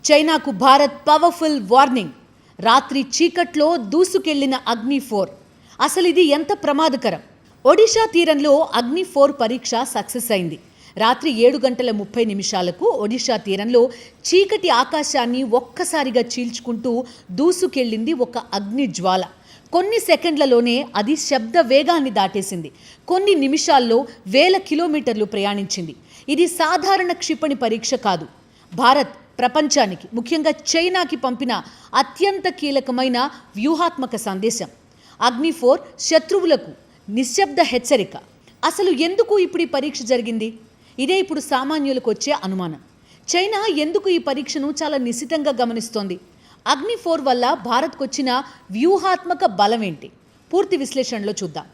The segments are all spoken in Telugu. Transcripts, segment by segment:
చైనాకు భారత్ పవర్ఫుల్ వార్నింగ్. రాత్రి చీకట్లో దూసుకెళ్లిన అగ్ని-4. అసలు ఇది ఎంత ప్రమాదకరం? ఒడిషా తీరంలో అగ్ని-4 పరీక్ష సక్సెస్ అయింది. రాత్రి 7:30 ఒడిషా తీరంలో చీకటి ఆకాశాన్ని ఒక్కసారిగా చీల్చుకుంటూ దూసుకెళ్లింది ఒక అగ్ని జ్వాల. కొన్ని సెకండ్లలోనే అది శబ్ద వేగాన్ని దాటేసింది. కొన్ని నిమిషాల్లో 1000 కిలోమీటర్లు ప్రయాణించింది. ఇది సాధారణ క్షిపణి పరీక్ష కాదు. భారత్ ప్రపంచానికి, ముఖ్యంగా చైనాకి పంపిన అత్యంత కీలకమైన వ్యూహాత్మక సందేశం. అగ్ని-4 శత్రువులకు నిశ్శబ్ద హెచ్చరిక. అసలు ఎందుకు ఇప్పుడు ఈ పరీక్ష జరిగింది? ఇదే ఇప్పుడు సామాన్యులకు వచ్చే అనుమానం. చైనా ఎందుకు ఈ పరీక్షను చాలా నిశితంగా గమనిస్తోంది? అగ్ని-4 వల్ల భారత్కు వచ్చిన వ్యూహాత్మక బలం ఏంటి? పూర్తి విశ్లేషణలో చూద్దాం.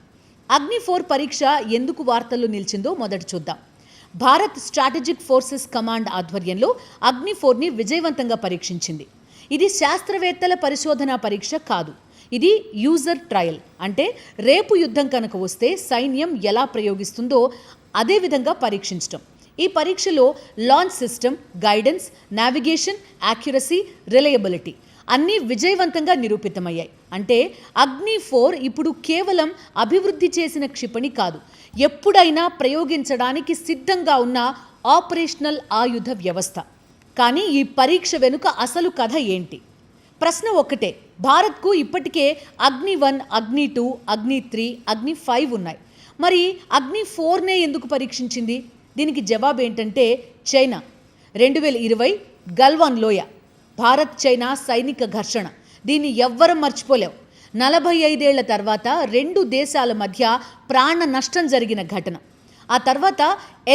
అగ్ని-4 పరీక్ష ఎందుకు వార్తల్లో నిలిచిందో మొదట చూద్దాం. భారత్ స్ట్రాటజిక్ ఫోర్సెస్ కమాండ్ ఆధ్వర్యంలో అగ్ని-4ని విజయవంతంగా పరీక్షించింది. ఇది శాస్త్రవేత్తల పరిశోధన పరీక్ష కాదు. ఇది యూజర్ ట్రయల్. అంటే రేపు యుద్ధం కనుక వస్తే సైన్యం ఎలా ప్రయోగిస్తుందో అదే విధంగా పరీక్షించడం. ఈ పరీక్షలో launch system, guidance, navigation, accuracy, reliability అన్నీ విజయవంతంగా నిరూపితమయ్యాయి. అంటే అగ్ని-4 ఇప్పుడు కేవలం అభివృద్ధి చేసిన క్షిపణి కాదు, ఎప్పుడైనా ప్రయోగించడానికి సిద్ధంగా ఉన్న ఆపరేషనల్ ఆయుధ వ్యవస్థ. కానీ ఈ పరీక్ష వెనుక అసలు కథ ఏంటి? ప్రశ్న ఒక్కటే. భారత్కు ఇప్పటికే అగ్ని-1, అగ్ని-2, అగ్ని-3, అగ్ని-5 ఉన్నాయి. మరి అగ్ని-4నే ఎందుకు పరీక్షించింది? దీనికి జవాబు ఏంటంటే చైనా. 2020 గల్వాన్ లోయ, భారత్ చైనా సైనిక ఘర్షణ. దీన్ని ఎవ్వరం మర్చిపోలేం. 45 ఏళ్ల తర్వాత 2 దేశాల మధ్య ప్రాణ నష్టం జరిగిన ఘటన. ఆ తర్వాత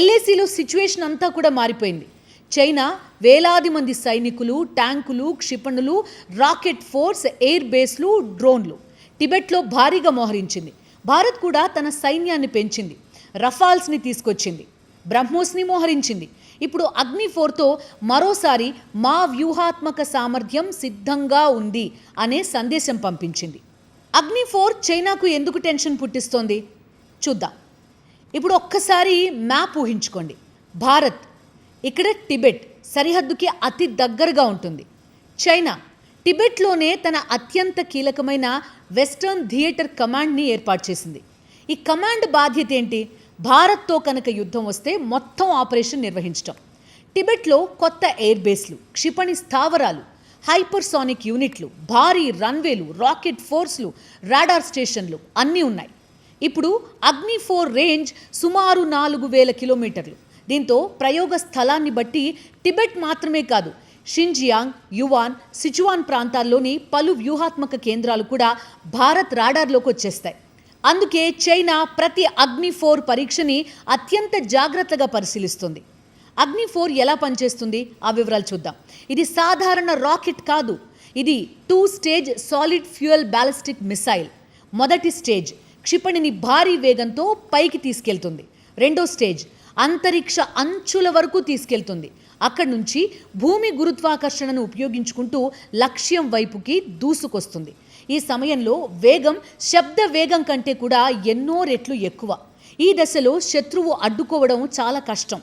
LACలో సిచ్యువేషన్ అంతా కూడా మారిపోయింది. చైనా వేలాది మంది సైనికులు, ట్యాంకులు, క్షిపణులు, రాకెట్ ఫోర్స్, ఎయిర్ బేస్లు, డ్రోన్లు టిబెట్లో భారీగా మోహరించింది. భారత్ కూడా తన సైన్యాన్ని పెంచింది. రఫాల్స్ని తీసుకొచ్చింది, బ్రహ్మోస్ని మోహరించింది. ఇప్పుడు అగ్ని-4తో మరోసారి మా వ్యూహాత్మక సామర్థ్యం సిద్ధంగా ఉంది అనే సందేశం పంపించింది. అగ్ని-4 చైనాకు ఎందుకు టెన్షన్ పుట్టిస్తోంది చూద్దాం. ఇప్పుడు ఒక్కసారి మ్యాప్ ఊహించుకోండి. భారత్ ఇక్కడ టిబెట్ సరిహద్దుకి అతి దగ్గరగా ఉంటుంది. చైనా టిబెట్లోనే తన అత్యంత కీలకమైన వెస్టర్న్ థియేటర్ కమాండ్ని ఏర్పాటు చేసింది. ఈ కమాండ్ బాధ్యత ఏంటి? భారత్తో కనుక యుద్ధం వస్తే మొత్తం ఆపరేషన్ నిర్వహించడం. టిబెట్లో కొత్త ఎయిర్ బేస్లు, క్షిపణి స్థావరాలు, హైపర్సానిక్ యూనిట్లు, భారీ రన్వేలు, రాకెట్ ఫోర్స్లు, రాడార్ స్టేషన్లు అన్నీ ఉన్నాయి. ఇప్పుడు అగ్ని-4 రేంజ్ సుమారు 4000 కిలోమీటర్లు. దీంతో ప్రయోగ స్థలాన్ని బట్టి టిబెట్ మాత్రమే కాదు, షింజియాంగ్, యువాన్, సిచువాన్ ప్రాంతాల్లోని పలు వ్యూహాత్మక కేంద్రాలు కూడా భారత్ రాడార్లోకి వచ్చేస్తాయి. అందుకే చైనా ప్రతి అగ్ని-4 పరీక్షని అత్యంత జాగ్రత్తగా పరిశీలిస్తుంది. అగ్ని-4 ఎలా పనిచేస్తుంది ఆ వివరాలు చూద్దాం. ఇది సాధారణ రాకెట్ కాదు. ఇది 2 stage solid fuel ballistic missile. మొదటి స్టేజ్ క్షిపణిని భారీ వేగంతో పైకి తీసుకెళ్తుంది. రెండో స్టేజ్ అంతరిక్ష అంచుల వరకు తీసుకెళ్తుంది. అక్కడి నుంచి భూమి గురుత్వాకర్షణను ఉపయోగించుకుంటూ లక్ష్యం వైపుకి దూసుకొస్తుంది. ఈ సమయంలో వేగం శబ్ద వేగం కంటే కూడా ఎన్నో రెట్లు ఎక్కువ. ఈ దశలో శత్రువు అడ్డుకోవడం చాలా కష్టం.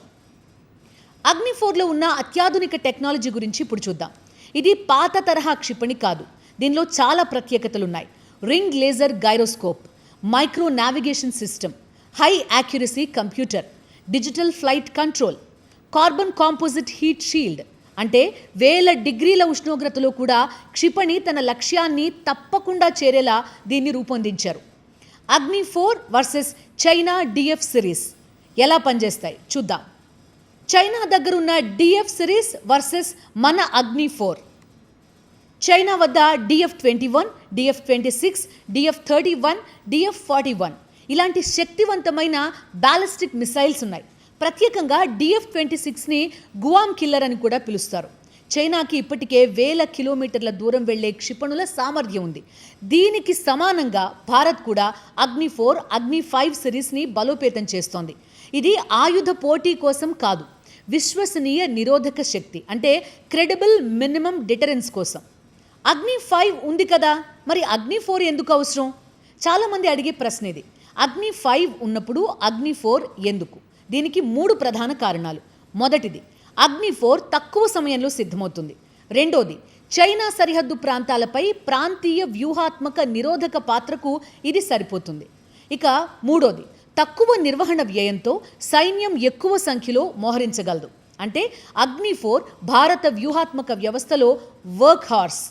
అగ్ని-4లో ఉన్న అత్యాధునిక టెక్నాలజీ గురించి ఇప్పుడు చూద్దాం. ఇది పాత తరహా క్షిపణి కాదు. దీనిలో చాలా ప్రత్యేకతలున్నాయి. Ring laser gyroscope, micro navigation system, high accuracy computer, digital flight control, carbon composite heat shield. అంటే 1000 డిగ్రీల ఉష్ణోగ్రతలో కూడా క్షిపణి తన లక్ష్యాన్ని తప్పకుండా చేరేలా దీన్ని రూపొందించారు. అగ్ని-4 వర్సెస్ చైనా DF సిరీస్ ఎలా పనిచేస్తాయి చూద్దాం. చైనా దగ్గరున్న DF సిరీస్ వర్సెస్ మన అగ్ని-4. చైనా వద్ద DF-21, DF-26, DF-31, DF-41 ఇలాంటి శక్తివంతమైన బ్యాలిస్టిక్ మిసైల్స్ ఉన్నాయి. ప్రత్యేకంగా DF-26ని గువామ్ కిల్లర్ అని కూడా పిలుస్తారు. చైనాకి ఇప్పటికే 1000 కిలోమీటర్ల దూరం వెళ్లే క్షిపణుల సామర్థ్యం ఉంది. దీనికి సమానంగా భారత్ కూడా అగ్ని-4, అగ్ని-5 సిరీస్ని బలోపేతం చేస్తోంది. ఇది ఆయుధ పోటీ కోసం కాదు, విశ్వసనీయ నిరోధక శక్తి అంటే క్రెడిబుల్ మినిమం డిటరెన్స్ కోసం. అగ్ని-5 ఉంది కదా, మరి అగ్ని-4 ఎందుకు అవసరం? చాలామంది అడిగే ప్రశ్న ఇది. అగ్ని-5 ఉన్నప్పుడు అగ్ని-4 ఎందుకు? దీనికి 3 ప్రధాన కారణాలు. మొదటిది, అగ్ని-4 తక్కువ సమయంలో సిద్ధమవుతుంది. రెండోది, చైనా సరిహద్దు ప్రాంతాలపై ప్రాంతీయ వ్యూహాత్మక నిరోధక పాత్రకు ఇది సరిపోతుంది. ఇక మూడోది, తక్కువ నిర్వహణ వ్యయంతో సైన్యం ఎక్కువ సంఖ్యలో మోహరించగలదు. అంటే అగ్ని-4 భారత వ్యూహాత్మక వ్యవస్థలో వర్క్ హార్స్,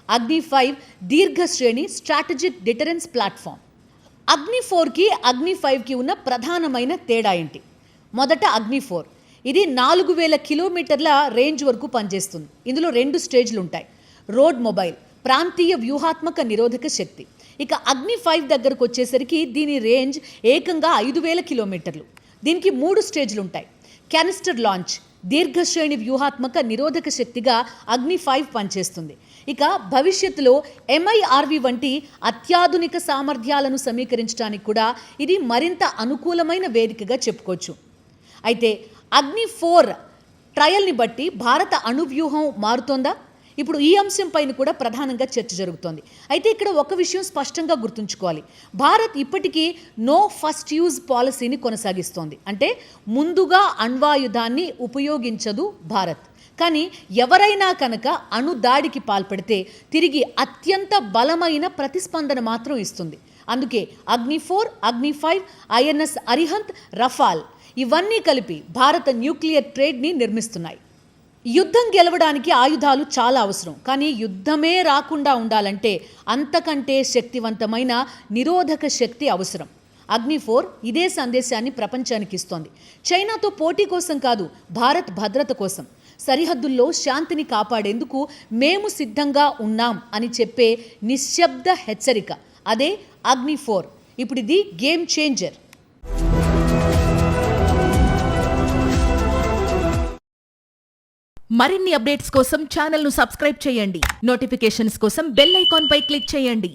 అగ్ని-5 దీర్ఘశ్రేణి స్ట్రాటజిక్ డిటరెన్స్ ప్లాట్ఫామ్. అగ్ని-4కి అగ్ని-5కి ఉన్న ప్రధానమైన తేడా ఏంటి? మొదట అగ్ని-4 ఇది 4000 కిలోమీటర్ల రేంజ్ వరకు పనిచేస్తుంది. ఇందులో 2 స్టేజ్లు ఉంటాయి. రోడ్ మొబైల్, ప్రాంతీయ వ్యూహాత్మక నిరోధక శక్తి. ఇక అగ్ని-5 దగ్గరకు వచ్చేసరికి దీని రేంజ్ ఏకంగా 5000 కిలోమీటర్లు. దీనికి 3 స్టేజ్లు ఉంటాయి. క్యానిస్టర్ లాంచ్, దీర్ఘశ్రేణి వ్యూహాత్మక నిరోధక శక్తిగా అగ్ని-5 పనిచేస్తుంది. ఇక భవిష్యత్తులో MIRV వంటి అత్యాధునిక సామర్థ్యాలను సమీకరించడానికి కూడా ఇది మరింత అనుకూలమైన వేదికగా చెప్పుకోవచ్చు. అయితే అగ్ని-4 ట్రయల్ని బట్టి భారత అణువ్యూహం మారుతోందా? ఇప్పుడు ఈ అంశంపైన కూడా ప్రధానంగా చర్చ జరుగుతోంది. అయితే ఇక్కడ ఒక విషయం స్పష్టంగా గుర్తుంచుకోవాలి. భారత్ ఇప్పటికీ నో ఫస్ట్ యూజ్ పాలసీని కొనసాగిస్తోంది. అంటే ముందుగా అణ్వాయుధాన్ని ఉపయోగించదు భారత్. కానీ ఎవరైనా కనుక అణు దాడికి పాల్పడితే తిరిగి అత్యంత బలమైన ప్రతిస్పందన మాత్రం ఇస్తుంది. అందుకే అగ్ని-4, అగ్ని-5, INS అరిహంత్, రఫాల్ ఇవన్నీ కలిపి భారత న్యూక్లియర్ ట్రేడ్ని నిర్మిస్తున్నాయి. యుద్ధం గెలవడానికి ఆయుధాలు చాలా అవసరం. కానీ యుద్ధమే రాకుండా ఉండాలంటే అంతకంటే శక్తివంతమైన నిరోధక శక్తి అవసరం. అగ్ని-4 ఇదే సందేశాన్ని ప్రపంచానికి ఇస్తోంది. చైనాతో పోటీ కోసం కాదు, భారత్ భద్రత కోసం, సరిహద్దుల్లో శాంతిని కాపాడేందుకు మేము సిద్ధంగా ఉన్నాం అని చెప్పే నిశ్శబ్ద హెచ్చరిక. అదే అగ్ని-4. ఇప్పుడు ఇది గేమ్ చేంజర్. మరిన్ని అప్డేట్స్ కోసం ఛానల్ను సబ్స్క్రైబ్ చేయండి. నోటిఫికేషన్స్ కోసం బెల్ ఐకాన్ పై క్లిక్ చేయండి.